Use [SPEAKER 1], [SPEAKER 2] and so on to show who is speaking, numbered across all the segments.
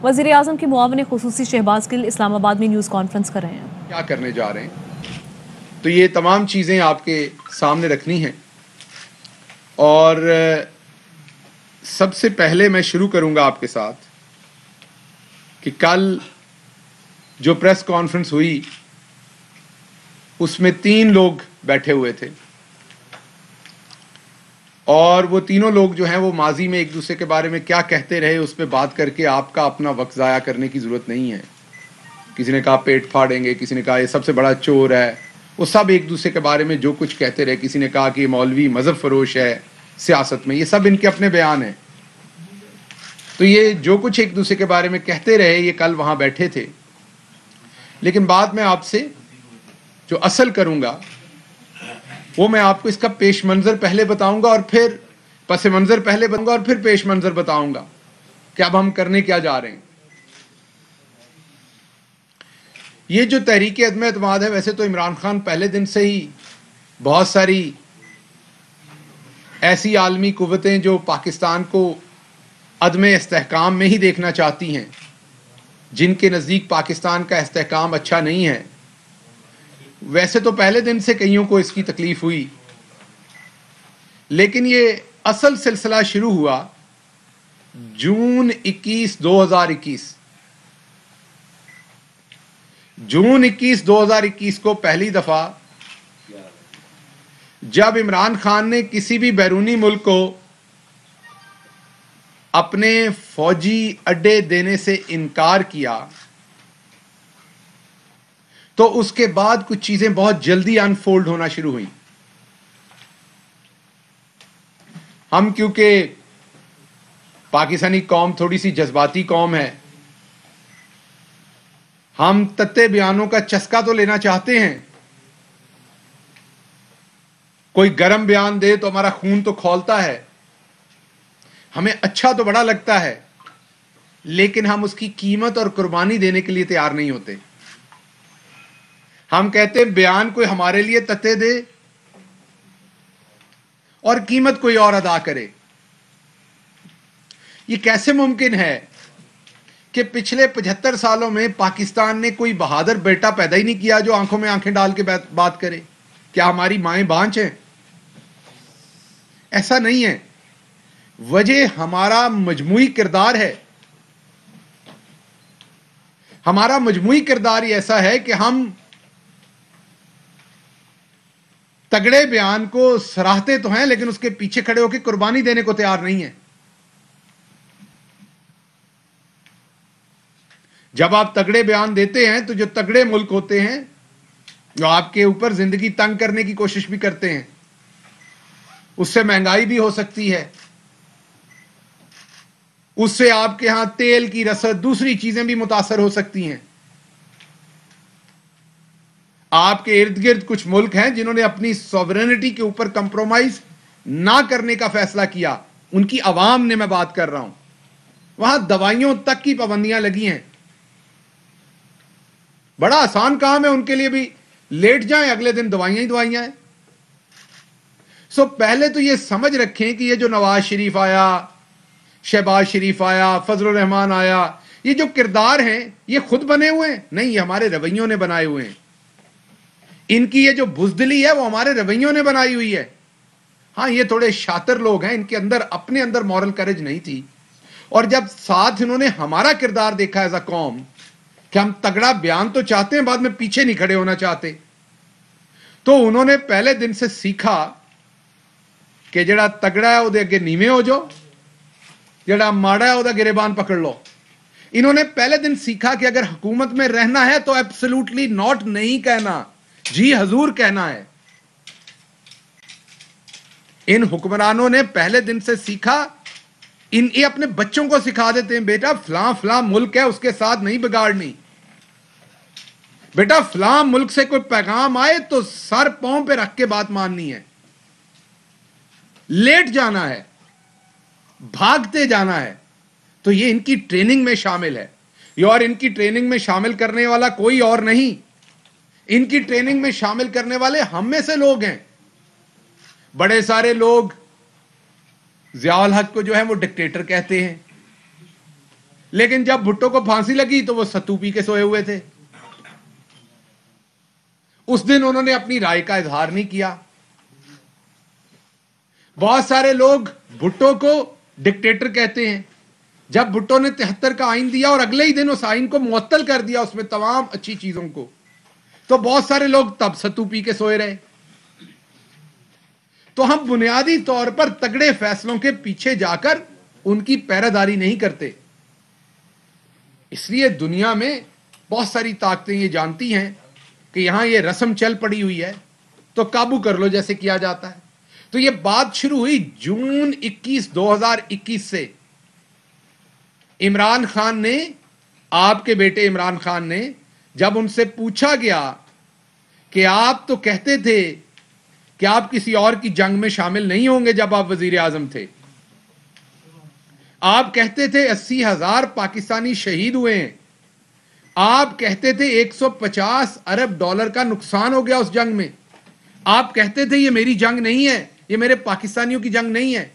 [SPEAKER 1] वज़ीर आज़म के मुआविन ख़ुसूसी शहबाज गिल इस्लामाबाद में न्यूज़ कॉन्फ्रेंस कर रहे हैं।
[SPEAKER 2] क्या करने जा रहे हैं, तो ये तमाम चीज़ें आपके सामने रखनी हैं। और सबसे पहले मैं शुरू करूंगा आपके साथ कि कल जो प्रेस कॉन्फ्रेंस हुई उसमें 3 लोग बैठे हुए थे और वो तीनों लोग जो हैं वो माजी में एक दूसरे के बारे में क्या कहते रहे उस पर बात करके आपका अपना वक्त ज़ाया करने की ज़रूरत नहीं है। किसी ने कहा पेट फाड़ेंगे, किसी ने कहा ये सबसे बड़ा चोर है, वो सब एक दूसरे के बारे में जो कुछ कहते रहे। किसी ने कहा कि मौलवी मजहब फरोश है सियासत में, ये सब इनके अपने बयान हैं। तो ये जो कुछ एक दूसरे के बारे में कहते रहे ये कल वहाँ बैठे थे। लेकिन बाद में आपसे जो असल करूँगा वो मैं आपको इसका पेश मंजर पहले बताऊंगा और फिर पस मंजर पहले बताऊंगा और फिर पेश मंजर बताऊंगा कि अब हम करने क्या जा रहे हैं। ये जो तहरीक अदम एतमाद है, वैसे तो इमरान खान पहले दिन से ही बहुत सारी ऐसी आलमी कुव्वतें जो पाकिस्तान को अदम इस्तेहकाम में ही देखना चाहती हैं, जिनके नज़दीक पाकिस्तान का इस्तेहकाम अच्छा नहीं है, वैसे तो पहले दिन से कईयों को इसकी तकलीफ हुई। लेकिन ये असल सिलसिला शुरू हुआ जून 21, 2021। जून 21, 2021 को पहली दफा जब इमरान खान ने किसी भी बैरूनी मुल्क को अपने फौजी अड्डे देने से इनकार किया, तो उसके बाद कुछ चीजें बहुत जल्दी अनफोल्ड होना शुरू हुई। हम क्योंकि पाकिस्तानी कौम थोड़ी सी जज्बाती कौम है, हम तत्ते बयानों का चस्का तो लेना चाहते हैं। कोई गरम बयान दे तो हमारा खून तो खौलता है, हमें अच्छा तो बड़ा लगता है, लेकिन हम उसकी कीमत और कुर्बानी देने के लिए तैयार नहीं होते। हम कहते हैं बयान कोई हमारे लिए तत्ते दे और कीमत कोई और अदा करे। ये कैसे मुमकिन है कि पिछले 75 सालों में पाकिस्तान ने कोई बहादुर बेटा पैदा ही नहीं किया जो आंखों में आंखें डाल के बात करे? क्या हमारी माएं बांझ हैं? ऐसा नहीं है। वजह हमारा मजमूई किरदार है। हमारा मजमूई किरदार ही ऐसा है कि हम तगड़े बयान को सराहते तो हैं, लेकिन उसके पीछे खड़े होकर कुर्बानी देने को तैयार नहीं है। जब आप तगड़े बयान देते हैं तो जो तगड़े मुल्क होते हैं, जो आपके ऊपर जिंदगी तंग करने की कोशिश भी करते हैं, उससे महंगाई भी हो सकती है, उससे आपके यहां तेल की रसद, दूसरी चीजें भी मुतासर हो सकती हैं। आपके इर्द गिर्द कुछ मुल्क हैं जिन्होंने अपनी सॉवरेनिटी के ऊपर कंप्रोमाइज ना करने का फैसला किया। उनकी अवाम ने मैं बात कर रहा हूं। वहां दवाइयों तक की पाबंदियां लगी हैं। बड़ा आसान काम है उनके लिए भी, लेट जाएं अगले दिन दवाइयां ही दवाइयां हैं। सो पहले तो ये समझ रखें कि ये जो नवाज शरीफ आया, शहबाज शरीफ आया, फजलुर रहमान आया, ये जो किरदार हैं ये खुद बने हुए हैं? नहीं, ये हमारे रवैयों ने बनाए हुए हैं। इनकी ये जो बुजदिली है वो हमारे रवैयों ने बनाई हुई है। हाँ, ये थोड़े शातिर लोग हैं, इनके अंदर अपने अंदर मॉरल करेज नहीं थी। और जब साथ इन्होंने हमारा किरदार देखा एज अ कौम कि हम तगड़ा बयान तो चाहते हैं, बाद में पीछे नहीं खड़े होना चाहते, तो उन्होंने पहले दिन से सीखा कि जड़ा तगड़ा है उहदे अगे नीवे हो जाओ, जड़ा माड़ा है उहदा गिरेबान पकड़ लो। इन्होंने पहले दिन सीखा कि अगर हुकूमत में रहना है तो एब्सोल्युटली नॉट नहीं कहना, जी हजूर कहना है। इन हुक्मरानों ने पहले दिन से सीखा। ये अपने बच्चों को सिखा देते हैं, बेटा फलां फलां मुल्क है उसके साथ नहीं बिगाड़नी, बेटा फलां मुल्क से कोई पैगाम आए तो सर पांव पे रख के बात माननी है, लेट जाना है, भागते जाना है। तो ये इनकी ट्रेनिंग में शामिल है। ये और इनकी ट्रेनिंग में शामिल करने वाला कोई और नहीं, इनकी ट्रेनिंग में शामिल करने वाले हम में से लोग हैं। बड़े सारे लोग ज़ियाउल हक को जो है वो डिक्टेटर कहते हैं, लेकिन जब भुट्टो को फांसी लगी तो वो सत्तू पी के सोए हुए थे। उस दिन उन्होंने अपनी राय का इजहार नहीं किया। बहुत सारे लोग भुट्टो को डिक्टेटर कहते हैं। जब भुट्टो ने 73 का आइन दिया और अगले ही दिन उस आइन को मुअत्तल कर दिया, उसमें तमाम अच्छी चीजों को, तो बहुत सारे लोग तब सत्तू पी के सोए रहे। तो हम बुनियादी तौर पर तगड़े फैसलों के पीछे जाकर उनकी पैरादारी नहीं करते। इसलिए दुनिया में बहुत सारी ताकतें ये जानती हैं कि यहां ये रस्म चल पड़ी हुई है तो काबू कर लो, जैसे किया जाता है। तो ये बात शुरू हुई जून 21, 2021 से। इमरान खान ने, आपके बेटे इमरान खान ने, जब उनसे पूछा गया कि आप तो कहते थे कि आप किसी और की जंग में शामिल नहीं होंगे, जब आप वजीर आजम थे, आप कहते थे 80,000 पाकिस्तानी शहीद हुए हैं, आप कहते थे 150 अरब डॉलर का नुकसान हो गया उस जंग में, आप कहते थे ये मेरी जंग नहीं है, ये मेरे पाकिस्तानियों की जंग नहीं है।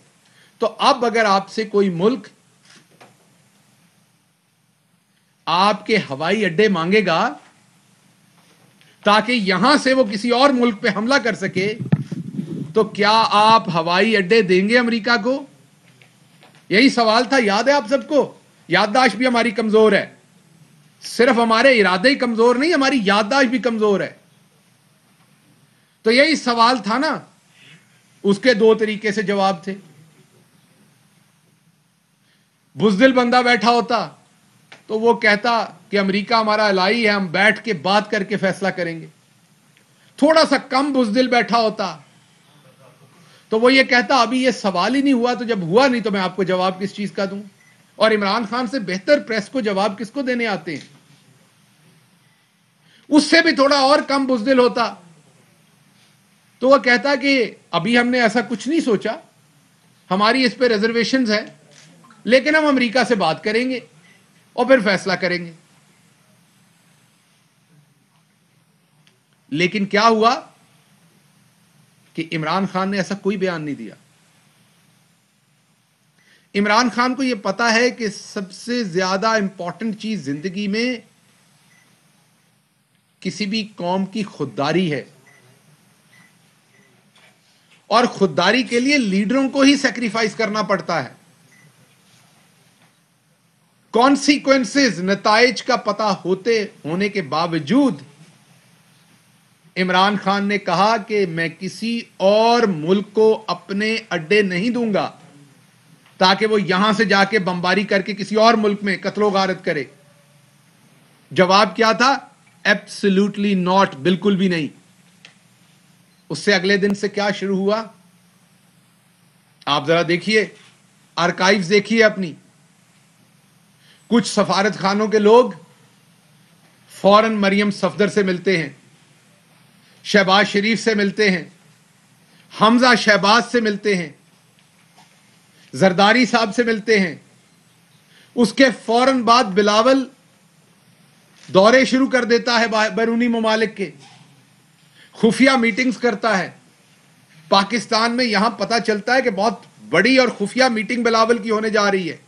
[SPEAKER 2] तो अब अगर आपसे कोई मुल्क आपके हवाई अड्डे मांगेगा ताकि यहां से वो किसी और मुल्क पे हमला कर सके, तो क्या आप हवाई अड्डे देंगे अमेरिका को? यही सवाल था। याद है आप सबको? याददाश्त भी हमारी कमजोर है। सिर्फ हमारे इरादे ही कमजोर नहीं, हमारी याददाश्त भी कमजोर है। तो यही सवाल था ना। उसके दो तरीके से जवाब थे। बुज़दिल बंदा बैठा होता तो वो कहता कि अमेरिका हमारा अलाई है, हम बैठ के बात करके फैसला करेंगे। थोड़ा सा कम बुज़दिल बैठा होता तो वो ये कहता अभी ये सवाल ही नहीं हुआ, तो जब हुआ नहीं तो मैं आपको जवाब किस चीज का दूं। और इमरान खान से बेहतर प्रेस को जवाब किसको देने आते हैं। उससे भी थोड़ा और कम बुज़दिल होता तो वह कहता कि अभी हमने ऐसा कुछ नहीं सोचा, हमारी इस पे रिजर्वेशंस है, लेकिन हम अमेरिका से बात करेंगे और फिर फैसला करेंगे। लेकिन क्या हुआ कि इमरान खान ने ऐसा कोई बयान नहीं दिया। इमरान खान को यह पता है कि सबसे ज्यादा इंपॉर्टेंट चीज जिंदगी में किसी भी कौम की खुददारी है, और खुददारी के लिए लीडरों को ही सैक्रिफाइस करना पड़ता है। कॉन्सिक्वेंसेस, नताइज का पता होने के बावजूद इमरान खान ने कहा कि मैं किसी और मुल्क को अपने अड्डे नहीं दूंगा ताकि वो यहां से जाके बमबारी करके किसी और मुल्क में कत्लो गारत करे। जवाब क्या था? एब्सोल्युटली नॉट, बिल्कुल भी नहीं। उससे अगले दिन से क्या शुरू हुआ आप जरा देखिए, आर्काइव्स देखिए अपनी। कुछ सफारत खानों के लोग फौरन मरियम सफदर से मिलते हैं, शहबाज शरीफ से मिलते हैं, हमजा शहबाज से मिलते हैं, जरदारी साहब से मिलते हैं। उसके फौरन बाद बिलावल दौरे शुरू कर देता है बैरूनी ममालिक के, खुफिया मीटिंग्स करता है। पाकिस्तान में यहां पता चलता है कि बहुत बड़ी और खुफिया मीटिंग बिलावल की होने जा रही है।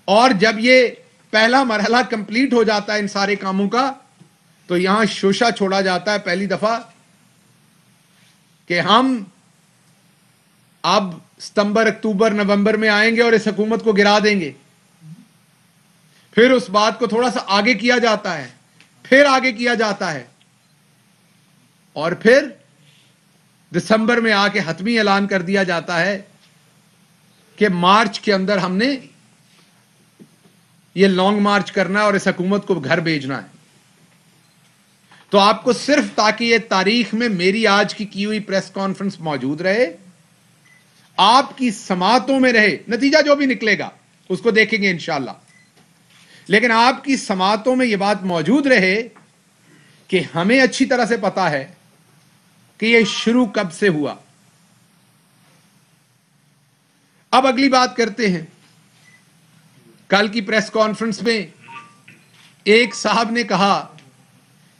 [SPEAKER 2] और जब ये पहला मरहला कंप्लीट हो जाता है इन सारे कामों का, तो यहां शोशा छोड़ा जाता है पहली दफा कि हम अब सितंबर, अक्टूबर, नवंबर में आएंगे और इस हुकूमत को गिरा देंगे। फिर उस बात को थोड़ा सा आगे किया जाता है, फिर आगे किया जाता है, और फिर दिसंबर में आके हतमी ऐलान कर दिया जाता है कि मार्च के अंदर हमने ये लॉन्ग मार्च करना है और इस हुकूमत को घर भेजना है। तो आपको सिर्फ ताकि ये तारीख में मेरी आज की हुई प्रेस कॉन्फ्रेंस मौजूद रहे, आपकी समातों में रहे, नतीजा जो भी निकलेगा उसको देखेंगे इंशाअल्लाह, लेकिन आपकी समातों में यह बात मौजूद रहे कि हमें अच्छी तरह से पता है कि यह शुरू कब से हुआ। अब अगली बात करते हैं। कल की प्रेस कॉन्फ्रेंस में एक साहब ने कहा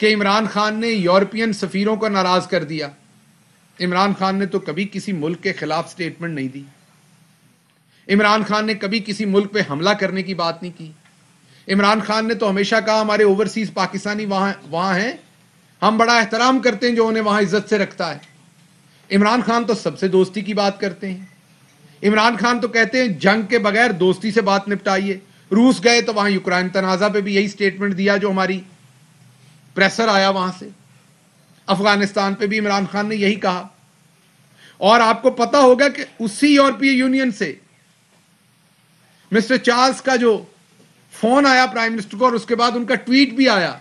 [SPEAKER 2] कि इमरान खान ने यूरोपियन सफीरों को नाराज कर दिया। इमरान खान ने तो कभी किसी मुल्क के खिलाफ स्टेटमेंट नहीं दी। इमरान खान ने कभी किसी मुल्क पे हमला करने की बात नहीं की। इमरान खान ने तो हमेशा कहा हमारे ओवरसीज पाकिस्तानी वहां हैं, हम बड़ा एहतराम करते हैं जो उन्हें वहां इज्जत से रखता है। इमरान खान तो सबसे दोस्ती की बात करते हैं। इमरान खान तो कहते हैं जंग के बगैर दोस्ती से बात निपटाइए। रूस गए तो वहां यूक्रेन तनाजा पे भी यही स्टेटमेंट दिया जो हमारी प्रेशर आया वहां से। अफगानिस्तान पे भी इमरान खान ने यही कहा। और आपको पता होगा कि उसी यूरोपीय यूनियन से मिस्टर चार्ल्स का जो फोन आया प्राइम मिनिस्टर को, और उसके बाद उनका ट्वीट भी आया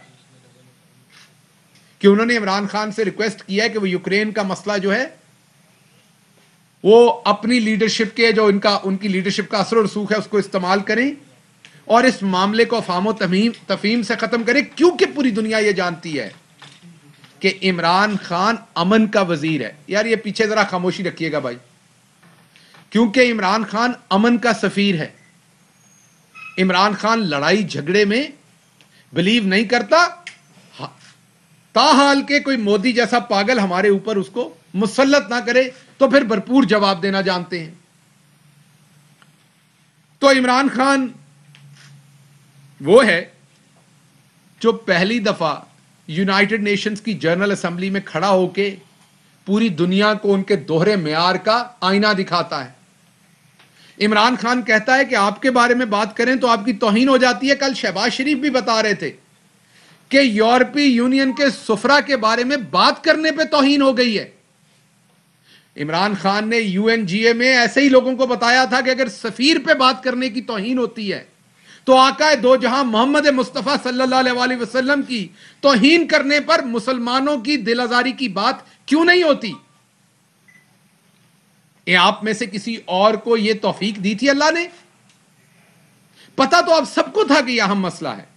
[SPEAKER 2] कि उन्होंने इमरान खान से रिक्वेस्ट किया है कि वो यूक्रेन का मसला जो है वो अपनी लीडरशिप के जो उनकी लीडरशिप का असर और रसूख है उसको इस्तेमाल करें और इस मामले को अफाम तफहीम से खत्म करें, क्योंकि पूरी दुनिया ये जानती है कि इमरान खान अमन का वजीर है। यार ये पीछे जरा खामोशी रखिएगा भाई, क्योंकि इमरान खान अमन का सफीर है। इमरान खान लड़ाई झगड़े में बिलीव नहीं करता, ताहाल के कोई मोदी जैसा पागल हमारे ऊपर उसको मुसल्लत ना करे तो फिर भरपूर जवाब देना जानते हैं। तो इमरान खान वो है जो पहली दफा यूनाइटेड नेशंस की जनरल असेंबली में खड़ा होके पूरी दुनिया को उनके दोहरे मेयार का आईना दिखाता है। इमरान खान कहता है कि आपके बारे में बात करें तो आपकी तौहीन हो जाती है। कल शहबाज शरीफ भी बता रहे थे कि यूरोपीय यूनियन के सुफरा के बारे में बात करने पे तौहीन हो गई है। इमरान खान ने यूएनजीए में ऐसे ही लोगों को बताया था कि अगर सफीर पे बात करने की तौहीन होती है तो आका दो जहां मोहम्मद मुस्तफा सल्लल्लाहु अलैहि वसल्लम की तौहीन करने पर मुसलमानों की दिल आजारी की बात क्यों नहीं होती। आप में से किसी और को यह तौफीक दी थी अल्लाह ने? पता तो आप सबको था कि यह अहम मसला है,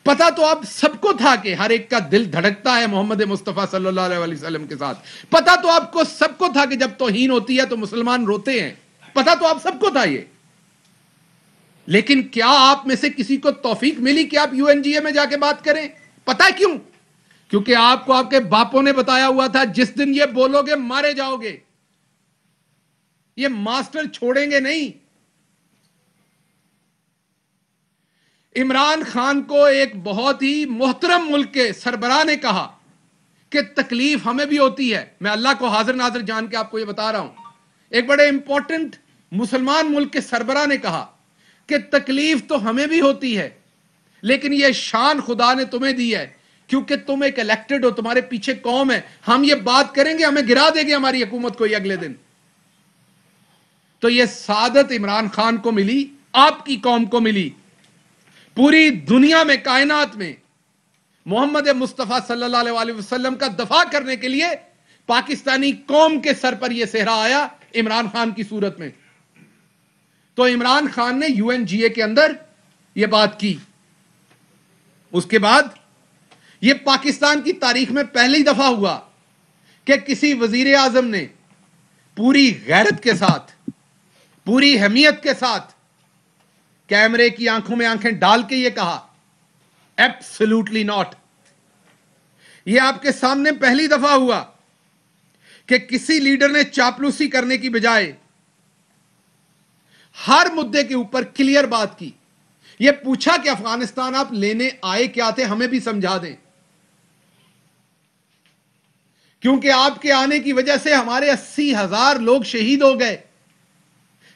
[SPEAKER 2] पता तो आप सबको था कि हर एक का दिल धड़कता है मोहम्मद मुस्तफा सल्लल्लाहु अलैहि वसल्लम के साथ। पता तो आपको सबको था कि जब तौहीन होती है तो मुसलमान रोते हैं। पता तो आप सबको था ये। लेकिन क्या आप में से किसी को तौफीक मिली कि आप यूएनजीए में जाके बात करें? पता है क्यों? क्योंकि आपको आपके बापों ने बताया हुआ था जिस दिन ये बोलोगे मारे जाओगे। ये मास्टर छोड़ेंगे नहीं। इमरान खान को एक बहुत ही मोहतरम मुल्क के सरबराह ने कहा कि तकलीफ हमें भी होती है। मैं अल्लाह को हाजिर नाजिर जान के आपको ये बता रहा हूं। एक बड़े इंपॉर्टेंट मुसलमान मुल्क के सरबराह ने कहा कि तकलीफ तो हमें भी होती है, लेकिन यह शान खुदा ने तुम्हें दी है क्योंकि तुम एक इलेक्टेड हो, तुम्हारे पीछे कौम है। हम ये बात करेंगे, हमें गिरा देंगे हमारी हुकूमत को ये अगले दिन। तो यह सादत इमरान खान को मिली, आपकी कौम को मिली। पूरी दुनिया में, कायनात में मोहम्मद मुस्तफा सल्लल्लाहु अलैहि वसल्लम का दफा करने के लिए पाकिस्तानी कौम के सर पर यह सेहरा आया इमरान खान की सूरत में। तो इमरान खान ने यूएनजीए के अंदर यह बात की। उसके बाद यह पाकिस्तान की तारीख में पहली दफा हुआ कि किसी वजीर आजम ने पूरी गैरत के साथ, पूरी हमीयत के साथ कैमरे की आंखों में आंखें डाल के यह कहा, एब्सोल्युटली नॉट। यह आपके सामने पहली दफा हुआ कि किसी लीडर ने चापलूसी करने की बजाय हर मुद्दे के ऊपर क्लियर बात की। यह पूछा कि अफगानिस्तान आप लेने आए क्या थे, हमें भी समझा दें, क्योंकि आपके आने की वजह से हमारे 80,000 लोग शहीद हो गए,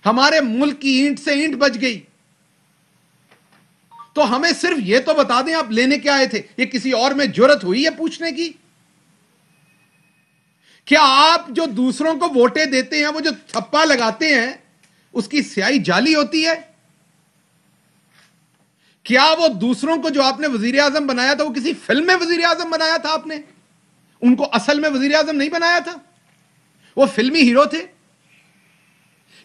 [SPEAKER 2] हमारे मुल्क की ईंट से ईंट बच गई। तो हमें सिर्फ यह तो बता दें आप लेने क्या आए थे। ये किसी और में जुर्रत हुई है पूछने की? क्या आप जो दूसरों को वोटें देते हैं, वो जो थप्पा लगाते हैं, उसकी स्याही जाली होती है? क्या वो दूसरों को जो आपने वजीर आजम बनाया था, वो किसी फिल्म में वजीर आजम बनाया था आपने? उनको असल में वजीर आजम नहीं बनाया था, वो फिल्मी हीरो थे?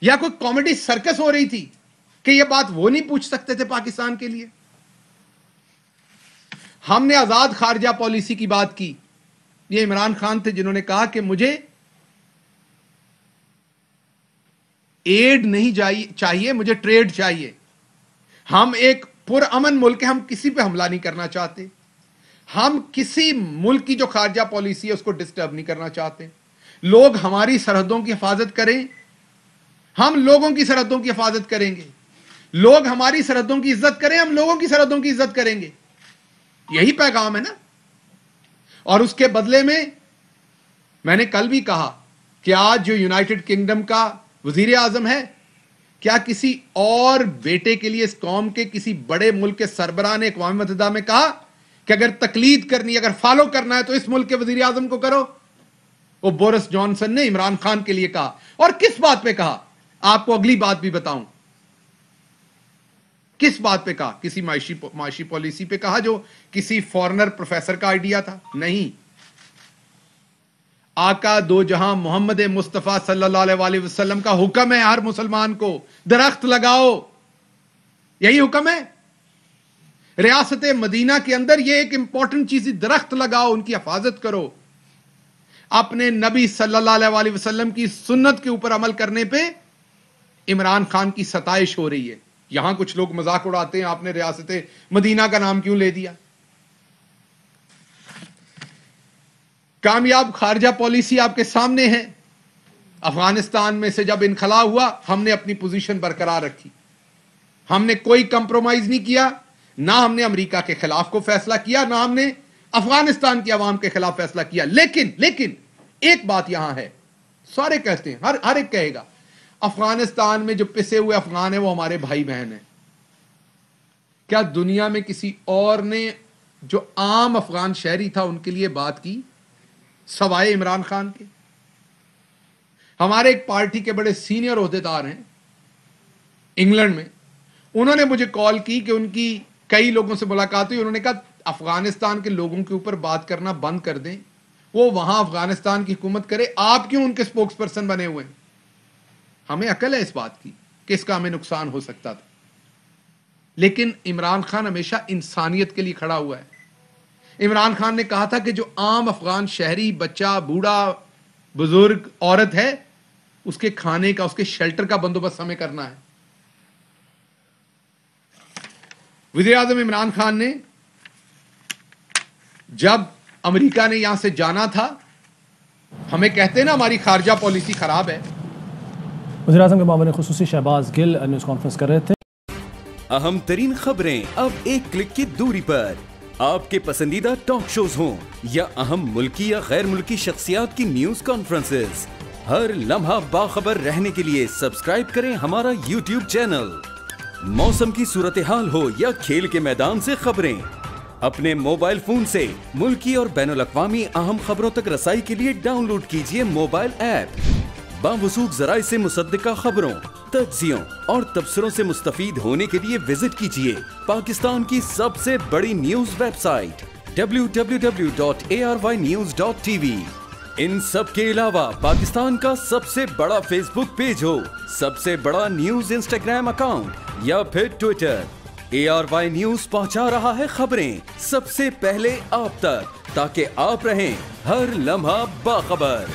[SPEAKER 2] या कोई कॉमेडी सर्कस हो रही थी कि यह बात वो नहीं पूछ सकते थे पाकिस्तान के लिए? हमने आजाद खारजा पॉलिसी की बात की। ये इमरान खान थे जिन्होंने कहा कि मुझे एड नहीं चाहिए, मुझे ट्रेड चाहिए। हम एक पुरअमन मुल्क है, हम किसी पे हमला नहीं करना चाहते। हम किसी मुल्क की जो खारजा पॉलिसी है उसको डिस्टर्ब नहीं करना चाहते। लोग हमारी सरहदों की हिफाजत करें, ہم لوگوں کی سرحدوں کی حفاظت کریں گے, لوگ ہماری سرحدوں کی عزت کریں, ہم لوگوں کی سرحدوں کی عزت کریں گے. یہی پیغام ہے نا. اور اس کے بدلے میں نے کل بھی کہا کہ آج جو یونائٹڈ کنگڈم کا وزیر اعظم ہے, کیا کسی اور بیٹے کے لیے اس قوم کے کسی بڑے ملک کے سربراہ نے اقوام متحدہ میں کہا کہ اگر تقلید کرنی, اگر فالو کرنا ہے تو اس ملک کے وزیر اعظم کو کرو؟ وہ بورس جانسن نے عمران خان کے لیے کہا. اور کس بات پہ کہا؟ آپ کو اگلی بات بھی بتاؤں کس بات پہ کہا. کسی معاشی پالیسی پہ کہا جو کسی فورنر پروفیسر کا آئیڈیا تھا؟ نہیں. آقا دو جہاں محمد مصطفیٰ صلی اللہ علیہ وسلم کا حکم ہے ہر مسلمان کو, درخت لگاؤ. یہی حکم ہے. ریاست مدینہ کے اندر یہ ایک امپورٹنٹ چیز, درخت لگاؤ, ان کی حفاظت کرو. اپنے نبی صلی اللہ علیہ وسلم کی سنت کے اوپر عمل کرنے پہ عمران خان کی ستائش ہو رہی ہے. یہاں کچھ لوگ مذاق اڑاتے ہیں, آپ نے ریاست مدینہ کا نام کیوں لے دیا؟ کامیاب خارجہ پالیسی آپ کے سامنے ہے. افغانستان میں سے جب انخلا ہوا, ہم نے اپنی پوزیشن برقرار رکھی, ہم نے کوئی کمپرومائز نہیں کیا. نہ ہم نے امریکہ کے خلاف کو فیصلہ کیا, نہ ہم نے افغانستان کی عوام کے خلاف فیصلہ کیا. لیکن ایک بات یہاں ہے, سارے کہتے ہیں, ہر ایک کہے گا افغانستان میں جو پسے ہوئے افغان ہیں وہ ہمارے بھائی بہن ہیں. کیا دنیا میں کسی اور نے جو عام افغان شہری تھا ان کے لیے بات کی سوائے عمران خان کے؟ ہمارے ایک پارٹی کے بڑے سینئر عہدیدار ہیں انگلینڈ میں, انہوں نے مجھے کال کی کہ ان کی کئی لوگوں سے ملاقات ہوئی. انہوں نے کہا افغانستان کے لوگوں کے اوپر بات کرنا بند کر دیں, وہ وہاں افغانستان کی حکومت کرے, آپ کیوں ان کے سپوکس پرسن بنے ہوئے ہیں؟ ہمیں عقل ہے اس بات کی کہ اس کا ہمیں نقصان ہو سکتا تھا, لیکن عمران خان ہمیشہ انسانیت کے لیے کھڑا ہوا ہے. عمران خان نے کہا تھا کہ جو عام افغان شہری, بچہ, بوڑھا, بزرگ, عورت ہے, اس کے کھانے کا, اس کے شیلٹر کا بندوبست ہمیں کرنا ہے. وزیر اعظم عمران خان نے جب امریکہ نے یہاں سے جانا تھا, ہمیں کہتے ہیں نا ہماری خارجہ پالیسی خراب ہے.
[SPEAKER 3] وزیر اعظم کے معاون خصوصی شہباز گل نیوز کانفرنس کر رہے تھے.
[SPEAKER 4] اہم ترین خبریں اب ایک کلک کی دوری پر. آپ کے پسندیدہ ٹاک شوز ہوں یا اہم ملکی یا غیر ملکی شخصیات کی نیوز کانفرنسز, ہر لمحہ باخبر رہنے کے لیے سبسکرائب کریں ہمارا یوٹیوب چینل. موسم کی صورتحال ہو یا کھیل کے میدان سے خبریں, اپنے موبائل فون سے ملکی اور بین الاقوامی اہم خبروں تک رسائی کے لیے ڈاؤن لوڈ کیجیے موبائل ایپ. باوثوق ذرائع سے مصدقہ خبروں, تجزیوں اور تبصروں سے مستفید ہونے کے لیے وزٹ کیجیے پاکستان کی سب سے بڑی نیوز ویب سائٹ www.arYnews.tv. ان سب کے علاوہ پاکستان کا سب سے بڑا فیس بک پیج ہو, سب سے بڑا نیوز انسٹاگرام اکاؤنٹ یا پھر ٹویٹر, ARY نیوز پہنچا رہا ہے خبریں سب سے پہلے آپ تک, تاکہ آپ رہیں ہر لمحہ باخبر.